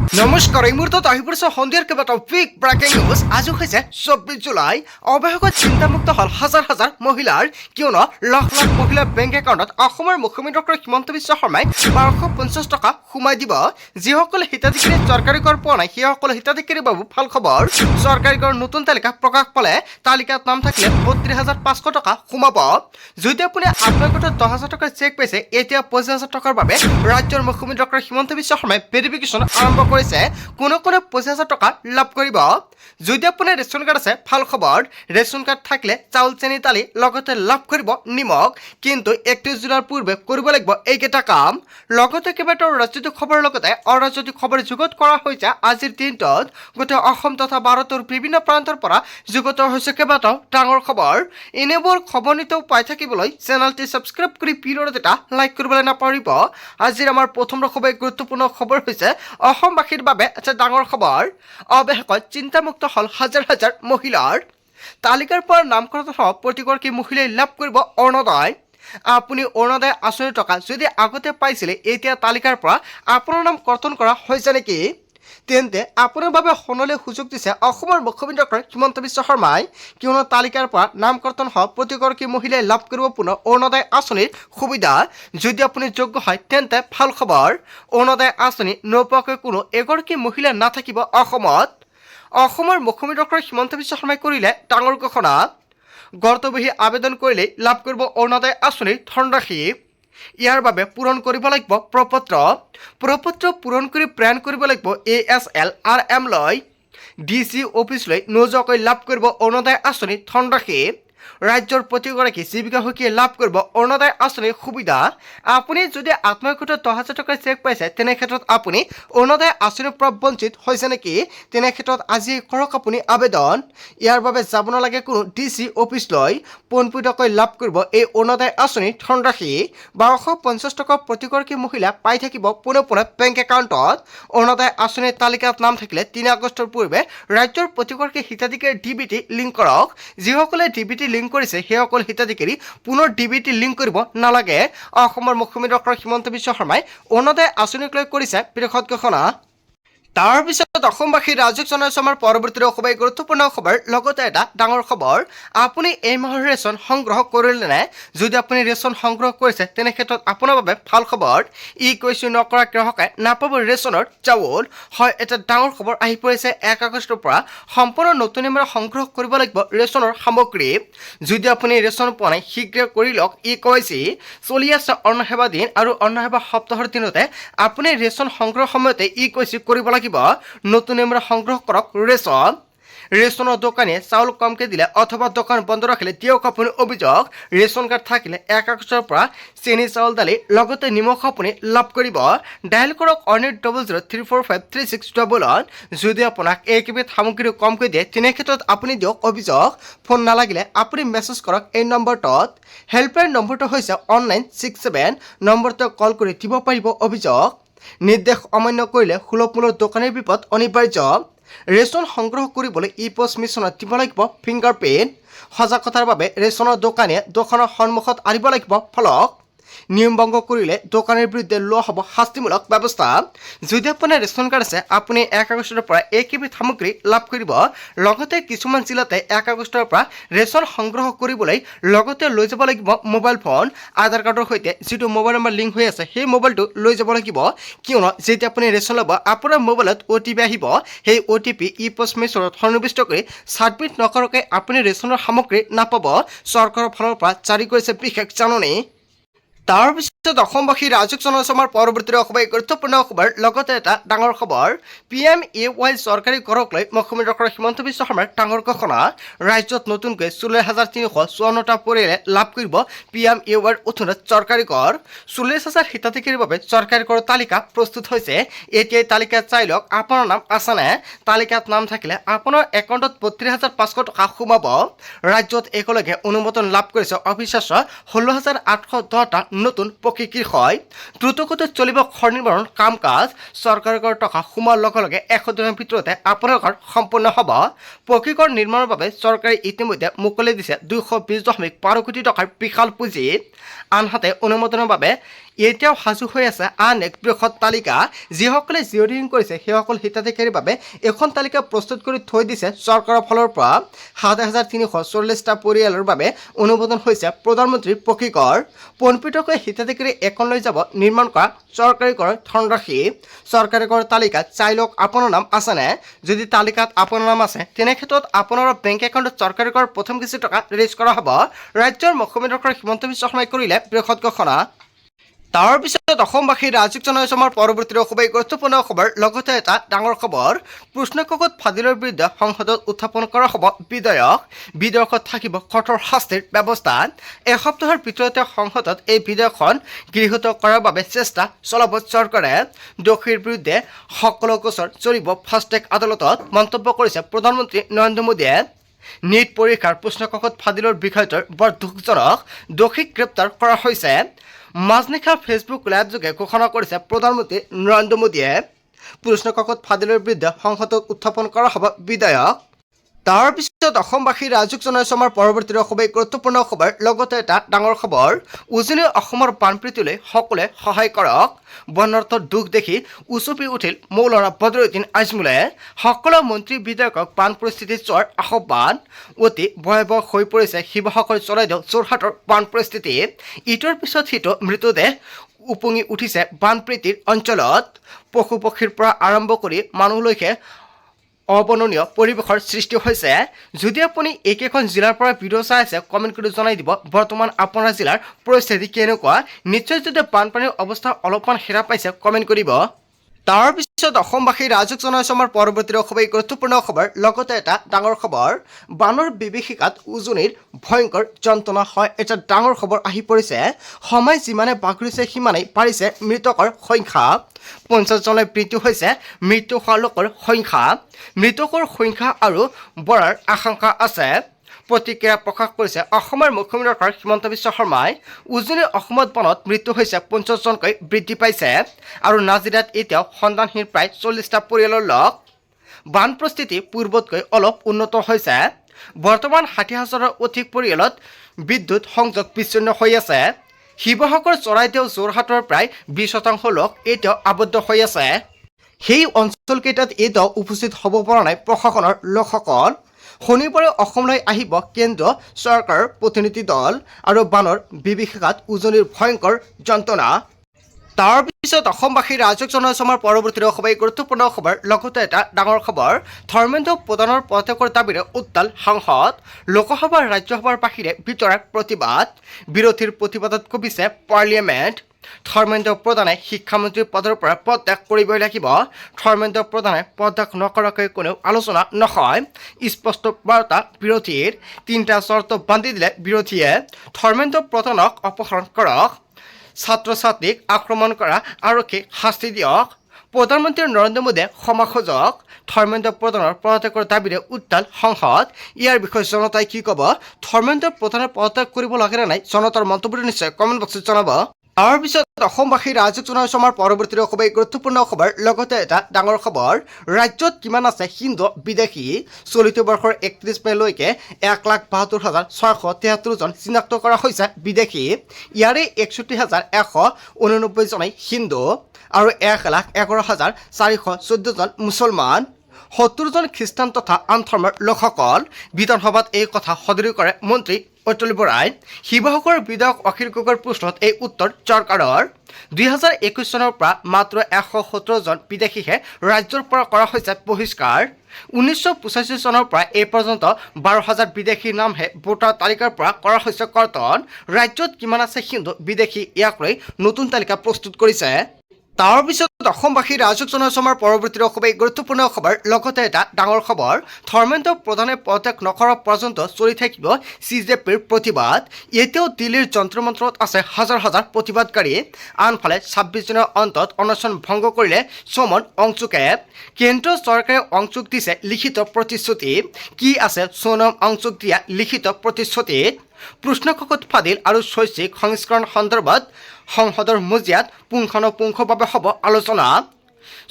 নমস্কাৰ, এই মুহূৰ্তত আহি পৰিছে সন্ধিয়াৰ কেইবাটাও বিগ ব্ৰেকিং নিউজ। আজি হৈছে 24 জুলাই। অৱশেষত চিন্তামুক্ত হ'ল হাজাৰ হাজাৰ মহিলাৰ, কিয়নো লাখ লাখ মহিলাৰ বেংক একাউণ্টত অসমৰ মুখ্যমন্ত্ৰী ডক্টৰ হিমন্ত বিশ্ব শৰ্মাই 1250 টকা সোমাই দিব। যিসকলে হিতাধিকাৰী চৰকাৰী কৰ পোৱা নাই সেইসকলে হিতাধিকাৰীৰ বাবে ভাল খবৰ। চৰকাৰী কৰ নতুন তালিকা প্ৰকাশ পালে তালিকাত নাম থাকিলে 32,500 টকা সোমাব। যদি আপুনি আপোনালোকৰ 10,000 টকাৰ চেক পাইছে, এতিয়া 25,000 টকাৰ বাবে ৰাজ্যৰ মুখ্যমন্ত্ৰী ডক্টৰ হিমন্ত বিশ্ব শৰ্মাই ভেৰিফিকেশ্যন আৰম্ভ কৰিছে। কোনে 25,000 টকা লাভ কৰিব। যদি আপোনাৰ ৰেচন কাৰ্ড আছে, ভাল খবৰ। ৰেচন কাৰ্ড থাকিলে চাউল, চেনি, দালি লগতে লাভ কৰিব নিমখ। কিন্তু 31 জুলাইৰ পূৰ্বে কৰিব লাগিব এইকেইটা কাম। লগতে কেইবাটাও ৰাজনৈতিক খবৰৰ লগতে অৰাজনৈতিক খবৰ যুগত কৰা হৈছে। আজিৰ দিনটোত গোটেই অসম তথা ভাৰতৰ বিভিন্ন প্ৰান্তৰ পৰা যুগত হৈছে কেইবাটাও ডাঙৰ খবৰ। এনেবোৰ খবৰ নিতৌ পাই থাকিবলৈ চেনেলটি ছাবস্ক্ৰাইব কৰি ভিডিঅ'ত এটা লাইক কৰিবলৈ নাপাহৰিব। আজিৰ আমাৰ প্ৰথম খুবেই গুৰুত্বপূৰ্ণ খবৰ হৈছে অসমবাসীৰ বাবে এটা ডাঙৰ খবৰ। অৱশেষত চিন্তামুক্ত হ'ল হাজাৰ হাজাৰ মহিলাৰ। তালিকাৰ পৰা নামকৰণ হোৱা প্ৰতিগৰাকী মহিলাই লাভ কৰিব অৰুণোদয়। আপুনি অৰুণোদয় আঁচনিৰ টকা যদি আগতে পাইছিলে, এতিয়া তালিকাৰ পৰা আপোনাৰ নাম কৰ্তন কৰা হৈছে নেকি? তেন্তে আপোনাৰ বাবে সোণলৈ সুযোগ দিছে অসমৰ মুখ্যমন্ত্ৰী ডক্টৰ হিমন্ত বিশ্ব শৰ্মাই। কিয়নো তালিকাৰ পৰা নাম কৰ্তন হোৱা প্ৰতিগৰাকী মহিলাই লাভ কৰিব পুনৰ অৰুণোদয় আঁচনিৰ সুবিধা। যদি আপুনি যোগ্য হয় তেন্তে ভাল খবৰ। অৰুণোদয় আঁচনি নোপোৱাকৈ কোনো এগৰাকী মহিলা নাথাকিব অসমত। অসমৰ মুখ্যমন্ত্ৰী ডক্টৰ হিমন্ত বিশ্ব শৰ্মাই কৰিলে ডাঙৰ ঘোষণা। গৰ্তবহী আবেদন কৰিলেই লাভ কৰিব অৰুণোদয় আঁচনিৰ ধনৰাশি। ইয়াৰ বাবে পূৰণ কৰিব লাগিব প্ৰপত্ৰ পূৰণ কৰি প্ৰেৰণ কৰিব লাগিব ASLRM লৈ। DC অফিচলৈ নোযোৱাকৈ লাভ কৰিব অৰুণোদয় আঁচনিৰ ধনৰাশি। ৰাজ্যৰ প্ৰতিগৰাকী জীৱিকা সখীয়ে লাভ কৰিব অৰুণোদয় আঁচনিৰ সুবিধা। আপুনি যদি আত্মসহায়ক 10,000 টকাৰ চেক পাইছে, তেনে ক্ষেত্ৰত আপুনি অৰুণোদয় আঁচনিৰ পৰা বঞ্চিত হৈছে নেকি? তেনে ক্ষেত্ৰত আজি কৰক আপুনি আবেদন। ইয়াৰ বাবে যাব নালাগে কোনো DC অফিচলৈ। পোনপটীয়াকৈ লাভ কৰিব এই অৰুণোদয় আঁচনিৰ ধনৰাশি। 1250 টকা প্ৰতিগৰাকী মহিলা পাই থাকিব পোনে পোনে বেংক একাউণ্টত। অৰুণোদয় আঁচনিৰ তালিকাত নাম থাকিলে 3 আগষ্টৰ পূৰ্বে ৰাজ্যৰ প্ৰতিগৰাকী হিতাধিকাৰী DBT লিংক কৰক। যিসকলে DBT লিংক কৰিছে সেইসকল হিতাধিকাৰী পুনৰ DBT লিংক কৰিব নালাগে। অসমৰ মুখ্যমন্ত্ৰী ডক্টৰ হিমন্ত বিশ্ব শৰ্মাই অৰুণোদয় আঁচনিক লৈ কৰিছে বৃহৎ ঘোষণা। তাৰ পিছত অসমবাসী ৰাজ্যক জনাইছো আমাৰ পৰৱৰ্তী খুবেই গুৰুত্বপূৰ্ণ খবৰ, লগতে এটা ডাঙৰ খবৰ। আপুনি এই মাহৰ ৰেচন সংগ্ৰহ কৰিলে নে? যদি আপুনি ৰেচন সংগ্ৰহ কৰিছে, তেনে ক্ষেত্ৰত আপোনাৰ বাবে ভাল খবৰ। কৈছো নকৰা গ্ৰাহকে নাপাব ৰেচনৰ চাউল। হয়, এটা ডাঙৰ খবৰ আহি পৰিছে। 1 আগষ্টৰ পৰা সম্পূৰ্ণ নতুন নিয়মেৰে সংগ্ৰহ কৰিব লাগিব ৰেচনৰ সামগ্ৰী। যদি আপুনি ৰেচন পোৱা নাই, শীঘ্ৰে কৰি লওক। কৈছে চলি আছে অন্ন সেৱা দিন আৰু অন্ন সেৱা সপ্তাহৰ দিনতে আপুনি ৰেচন সংগ্ৰহ সময়তে কৈছে কৰিব লাগিব। নতুন নিয়মেৰে সংগ্ৰহ কৰক ৰেচনৰ দোকানীয়ে চাউল কমকৈ দিলে অথবা দোকান বন্ধ ৰাখিলে দিয়ক আপুনি অভিযোগ। ৰেচন কাৰ্ড থাকিলে 1 আগষ্টৰ পৰা চেনি, চাউল, দালি লগতে নিমখ আপুনি লাভ কৰিব। ডায়েল কৰক 1800345361। যদি আপোনাক এইকেইবিধ সামগ্ৰী কমকৈ দিয়ে, তেনে ক্ষেত্ৰত আপুনি দিয়ক অভিযোগ। ফোন নালাগিলে আপুনি মেছেজ কৰক এই নম্বৰটোত। হেল্পলাইন নম্বৰটো হৈছে 1967। নম্বৰটো কল কৰি দিব পাৰিব অভিযোগ। নিৰ্দেশ অমান্য কৰিলে সুলভ মূল্যৰ দোকানীৰ বিপদ অনিবাৰ্য। ৰেচন সংগ্ৰহ কৰিবলৈ পোষ্ট মিছনত দিব লাগিব ফিংগাৰপ্ৰিণ্ট। সজাগতাৰ বাবে ৰেচনৰ দোকানীয়ে দোকানৰ সন্মুখত আনিব লাগিব ফলক। নিয়ম ভংগ কৰিলে দোকানীৰ বিৰুদ্ধে লোৱা হ'ব শাস্তিমূলক ব্যৱস্থা। যদি আপোনাৰ ৰেচন কাৰ্ড আছে, আপুনি 1 আগষ্টৰ পৰা এইকেইবিধ সামগ্ৰী লাভ কৰিব। লগতে কিছুমান জিলাতে 1 আগষ্টৰ পৰা ৰেচন সংগ্ৰহ কৰিবলৈ লগতে লৈ যাব লাগিব মোবাইল ফোন। আধাৰ কাৰ্ডৰ সৈতে যিটো মোবাইল নম্বৰ লিংক হৈ আছে, সেই মোবাইলটো লৈ যাব লাগিব। কিয়নো যেতিয়া আপুনি ৰেচন ল'ব, আপোনাৰ মোবাইলত OTP আহিব। সেই OTP পোষ্ট মিছনত সন্নিৱিষ্ট কৰি ছাবমিট নকৰাকৈ আপুনি ৰেচনৰ সামগ্ৰী নাপাব। চৰকাৰৰ ফালৰ পৰা জাৰি কৰিছে বিশেষ জাননী। তাৰ পিছত অসমবাসী ৰাজ্যক জনাইছো আমাৰ পৰৱৰ্তী খুবেই গুৰুত্বপূৰ্ণ খবৰ, লগতে এটা ডাঙৰ খবৰ। PMAY চৰকাৰী কৰক লৈ মুখ্যমন্ত্ৰী ডক্টৰ হিমন্ত বিশ্ব শৰ্মাৰ ডাঙৰ ঘোষণা। ৰাজ্যত নতুনকৈ 40,354টা পৰিয়ালে লাভ কৰিব PMAYৰ অধীনত চৰকাৰী কৰ। 40,000 হিতাধিকাৰীৰ বাবে চৰকাৰী কৰ তালিকা প্ৰস্তুত হৈছে। এতিয়াই তালিকাত চাই লওক আপোনাৰ নাম আছেনে। তালিকাত নাম থাকিলে আপোনাৰ একাউণ্টত 32,500 টকা সোমাব। ৰাজ্যত একেলগে অনুমোদন লাভ কৰিছে অবিশ্বাস্য 16,810টা নতুন পকী কৃষক। দ্ৰুতগতিত চলিব ঘৰ নিৰ্মাণৰ কাম কাজ। চৰকাৰৰ টকা সোমোৱাৰ লগে লগে 100 দিনৰ ভিতৰতে আপোনাৰ ঘৰ সম্পূৰ্ণ হ'ব। পকী ঘৰ নিৰ্মাণৰ বাবে চৰকাৰে ইতিমধ্যে মুকলি দিছে 220.12 কোটি টকাৰ বিশাল পুঁজি। আনহাতে অনুমোদনৰ বাবে এতিয়াও সাজু হৈ আছে আন এক বৃহৎ তালিকা যিসকলে জিঅ'ৰিং কৰিছে সেইসকল হিতাধিকাৰীৰ বাবে এখন তালিকা প্ৰস্তুত কৰি থৈ দিছে চৰকাৰৰ ফালৰ পৰা ৭,৩৪০টা পৰিয়ালৰ বাবে অনুমোদন হৈছে প্ৰধানমন্ত্ৰীৰ পকীকৰ পোনপটীয়াকৈ হিতাধিকাৰী একাউণ্টলৈ যাব নিৰ্মাণ কৰা চৰকাৰী কৰৰ ধনৰাশি চৰকাৰী কৰৰ তালিকাত চাই লওক আপোনাৰ নাম আছেনে যদি তালিকাত আপোনাৰ নাম আছে তেনে ক্ষেত্ৰত আপোনাৰ বেংক একাউণ্টত চৰকাৰী কৰৰ প্ৰথম কিছু টকা ৰিলিজ কৰা হ'ব ৰাজ্যৰ মুখ্যমন্ত্ৰী ডক্টৰ হিমন্ত বিশ্ব শৰ্মাই কৰিলে বৃহৎ ঘোষণা তাৰ পিছত অসমবাসীৰ ৰাজীৱ জনসমাৰ পৰৱৰ্তী খুবেই গুৰুত্বপূৰ্ণ খবৰ লগতে এটা ডাঙৰ খবৰ প্ৰশ্নকাকত ফাদিলৰ বিৰুদ্ধে সংসদত উত্থাপন কৰা হ'ব বিধেয়কত থাকিব কঠোৰ শাস্তিৰ ব্যৱস্থা এসপ্তাহৰ ভিতৰতে সংসদত এই বিধেয়কখন গৃহীত কৰাৰ বাবে চেষ্টা চলাব চৰকাৰে দোষীৰ বিৰুদ্ধে সকলো গোচৰ চলিব ফাষ্টেগ আদালতত মন্তব্য কৰিছে প্ৰধানমন্ত্ৰী নৰেন্দ্ৰ মোদীয়ে নীট পৰীক্ষাৰ প্ৰশ্নকাকত ফাদিলৰ বিষয়টোৰ বৰ দুখজনক দোষীক গ্ৰেপ্তাৰ কৰা হৈছে মাজনিশা ফেচবুক লাইভযোগে ঘোষণা কৰিছে প্ৰধানমন্ত্ৰী নৰেন্দ্ৰ মোদীয়ে প্ৰশ্নকাকত ফাদিলৰ বিৰুদ্ধে সংসদত উত্থাপন কৰা হ'ব বিধেয়ক তাৰ পিছত অসমবাসীৰ ৰাজীৱ জনসমাৰ পৰৱৰ্তী খুবেই গুৰুত্বপূৰ্ণ খবৰ লগতে এটা ডাঙৰ খবৰ উজনি অসমৰ বানপীড়িতলৈ সকলোৱে সহায় কৰক বন্যাৰ্থৰ দুখ দেখি উচপি উঠিল মৌলানা বদৰুদ্দিন আজমলে সকলো মন্ত্ৰী বিধায়কক বান পৰিস্থিতি চোৱাৰ আহ্বান অতি ভয়াৱহ হৈ পৰিছে শিৱসাগৰ চৰাইদেউ যোৰহাটৰ বান পৰিস্থিতি ইটোৰ পিছত সিটো মৃতদেহ উপঙি উঠিছে বানপীড়িত অঞ্চলত পশু পক্ষীৰ পৰা আৰম্ভ কৰি মানুহলৈকে অবৰ্ণনীয় পৰিৱেশৰ সৃষ্টি হৈছে যদি আপুনি একেখন জিলাৰ পৰা ভিডিঅ' চাই আছে কমেণ্ট কৰি জনাই দিব বৰ্তমান আপোনাৰ জিলাৰ পৰিস্থিতি কেনেকুৱা নিশ্চয় যদি বানপানীৰ অৱস্থা অলপমান হেৰা পাইছে কমেণ্ট কৰিব তাৰ পিছত অসমবাসীৰ ৰাজীৱ জনসমাৰ পৰৱৰ্তী খুবেই গুৰুত্বপূৰ্ণ খবৰ লগতে এটা ডাঙৰ খবৰ বানৰ বিভীষিকাত উজনিৰ ভয়ংকৰ যন্ত্ৰণা হয় এটা ডাঙৰ খবৰ আহি পৰিছে সময় যিমানে বাগৰিছে সিমানেই বাঢ়িছে মৃতকৰ সংখ্যা 50 জনলৈ মৃত্যু হৈছে মৃত্যু হোৱা লোকৰ সংখ্যা মৃতকৰ সংখ্যা আৰু বঢ়াৰ আশংকা আছে প্ৰতিক্ৰিয়া প্ৰকাশ কৰিছে অসমৰ মুখ্যমন্ত্ৰী ডক্টৰ হিমন্ত বিশ্ব শৰ্মাই উজনি অসমত বানত মৃত্যু হৈছে 50 জনকৈ বৃদ্ধি পাইছে আৰু নাজিৰাত এতিয়াও সন্ধানহীন প্ৰায় 40টা পৰিয়ালৰ লোক বান পৰিস্থিতি পূৰ্বতকৈ অলপ উন্নত হৈছে বৰ্তমান 60,000ৰ অধিক পৰিয়ালত বিদ্যুৎ সংযোগ বিচ্ছিন্ন হৈ আছে শিৱসাগৰ চৰাইদেউ যোৰহাটৰ প্ৰায় 20% লোক এতিয়াও আবদ্ধ হৈ আছে সেই অঞ্চলকেইটাত এতিয়াও উপস্থিত হ'ব পৰা নাই প্ৰশাসনৰ লোকসকল শনিবাৰে অসমলৈ আহিব কেন্দ্ৰীয় চৰকাৰৰ প্ৰতিনিধি দল আৰু বানৰ বিভীষিকাত উজনিৰ ভয়ংকৰ যন্ত্ৰণা তাৰ পিছত অসমবাসীৰ ৰাজীৱ জনসমাৰ পৰৱৰ্তী খুবেই গুৰুত্বপূৰ্ণ খবৰ লগতে এটা ডাঙৰ খবৰ ধৰ্মেন্দ্ৰ প্ৰধানৰ পদত্যাগৰ দাবীৰে উত্তাল সাংসদ লোকসভা ৰাজ্যসভাৰ বাহিৰে ভিতৰত প্ৰতিবাদ বিৰোধীৰ প্ৰতিবাদত কঁপিছে পাৰ্লিয়ামেণ্ট ধৰ্মেন্দ্ৰ প্ৰধানে শিক্ষামন্ত্ৰীৰ পদৰ পৰা পদত্যাগ কৰিবই লাগিব ধৰ্মেন্দ্ৰ প্ৰধানে পদত্যাগ নকৰাকৈ কোনো আলোচনা নহয় স্পষ্ট বাৰ্তা বিৰোধীৰ 3টা চৰ্ত বান্ধি দিলে বিৰোধীয়ে ধৰ্মেন্দ্ৰ প্ৰধানক অপসাৰণ কৰক ছাত্ৰ ছাত্ৰীক আক্ৰমণ কৰা আৰক্ষীক শাস্তি দিয়ক প্ৰধানমন্ত্ৰী নৰেন্দ্ৰ মোদীয়ে ক্ষমা খোজক ধৰ্মেন্দ্ৰ প্ৰধানৰ পদত্যাগৰ দাবীৰে উত্তাল সংসদ ইয়াৰ বিষয়ে জনতাই কি ক'ব ধৰ্মেন্দ্ৰ প্ৰধানে পদত্যাগ কৰিব লাগে নে নাই জনতাৰ মন্তব্য নিশ্চয় কমেণ্ট বক্সত জনাব তাৰ পিছত অসমবাসীৰ ৰাজীৱ জনসমাৰ পৰৱৰ্তী খুবেই গুৰুত্বপূৰ্ণ খবৰ লগতে এটা ডাঙৰ খবৰ ৰাজ্যত কিমান আছে হিন্দু বিদেশী চলিত বৰ্ষৰ 31 মেলৈকে 1,72,673 জন চিনাক্ত কৰা হৈছে বিদেশী ইয়াৰে 61,189 জনেই হিন্দু আৰু 1,11,414 জন মুছলমান 70 জন খ্ৰীষ্টান তথা আন ধৰ্মৰ লোকসকল বিধানসভাত এই কথা সদৰি কৰে মন্ত্ৰী অতুল বৰাই শিৱসাগৰ বিধায়ক অখিল গগৈৰ প্ৰশ্নত এই উত্তৰ চৰকাৰৰ 2021 চনৰ পৰা মাত্ৰ 117 জন বিদেশীহে ৰাজ্যৰ পৰা কৰা হৈছে বহিষ্কাৰ 1985 চনৰ পৰা এই পৰ্যন্ত 12,000 বিদেশীৰ নামহে ভোটাৰ তালিকাৰ পৰা কৰা হৈছে কৰ্তন ৰাজ্যত কিমান আছে হিন্দু বিদেশী ইয়াক লৈ নতুন তালিকা প্ৰস্তুত কৰিছে তাৰ পিছত অসমবাসীৰ ৰাজীৱ জনসমাৰ পৰৱৰ্তী খুবেই গুৰুত্বপূৰ্ণ খবৰ লগতে এটা ডাঙৰ খবৰ ধৰ্মেন্দ্ৰ প্ৰধানে পদত্যাগ নকৰা পৰ্যন্ত চলি থাকিব CJPৰ প্ৰতিবাদ এতিয়াও দিল্লীৰ যন্ত্ৰ মন্ত্ৰত আছে হাজাৰ হাজাৰ প্ৰতিবাদকাৰী আনফালে 26 দিনৰ অন্তত অনশন ভংগ কৰিলে সোমন অংচুকে কেন্দ্ৰীয় চৰকাৰে অংচুক দিছে লিখিত প্ৰতিশ্ৰুতি কি আছে সোনম অংচুক দিয়া লিখিত প্ৰতিশ্ৰুতিত প্ৰশ্নকাকত ফাদিল আৰু শৈক্ষিক সংস্কৰণ সন্দৰ্ভত সংসদৰ মজিয়াত পুংখানুপুংখভাৱে হ'ব আলোচনা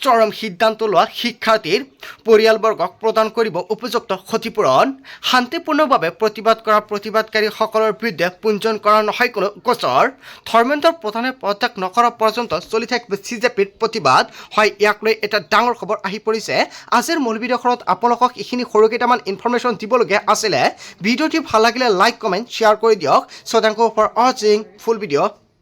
চৰম সিদ্ধান্ত লোৱা শিক্ষাৰ্থীৰ পৰিয়ালবৰ্গক প্ৰদান কৰিব উপযুক্ত ক্ষতিপূৰণ শান্তিপূৰ্ণভাৱে প্ৰতিবাদ কৰা প্ৰতিবাদকাৰীসকলৰ বিৰুদ্ধে পঞ্জীয়ন কৰা নহয় কোনো গোচৰ ধৰ্মেন্দ্ৰ প্ৰধানে পদত্যাগ নকৰা পৰ্যন্ত চলি থাকিব CJPৰ প্ৰতিবাদ হয় ইয়াক লৈ এটা ডাঙৰ খবৰ আহি পৰিছে আজিৰ মূল ভিডিঅ'খনত আপোনালোকক এইখিনি সৰু কেইটামান ইনফৰমেশ্যন দিবলগীয়া আছিলে ভিডিঅ'টি ভাল লাগিলে লাইক কমেণ্ট শ্বেয়াৰ কৰি দিয়ক চ' থেংক ইউ ফৰ ৱাচিং ফুল ভিডিঅ'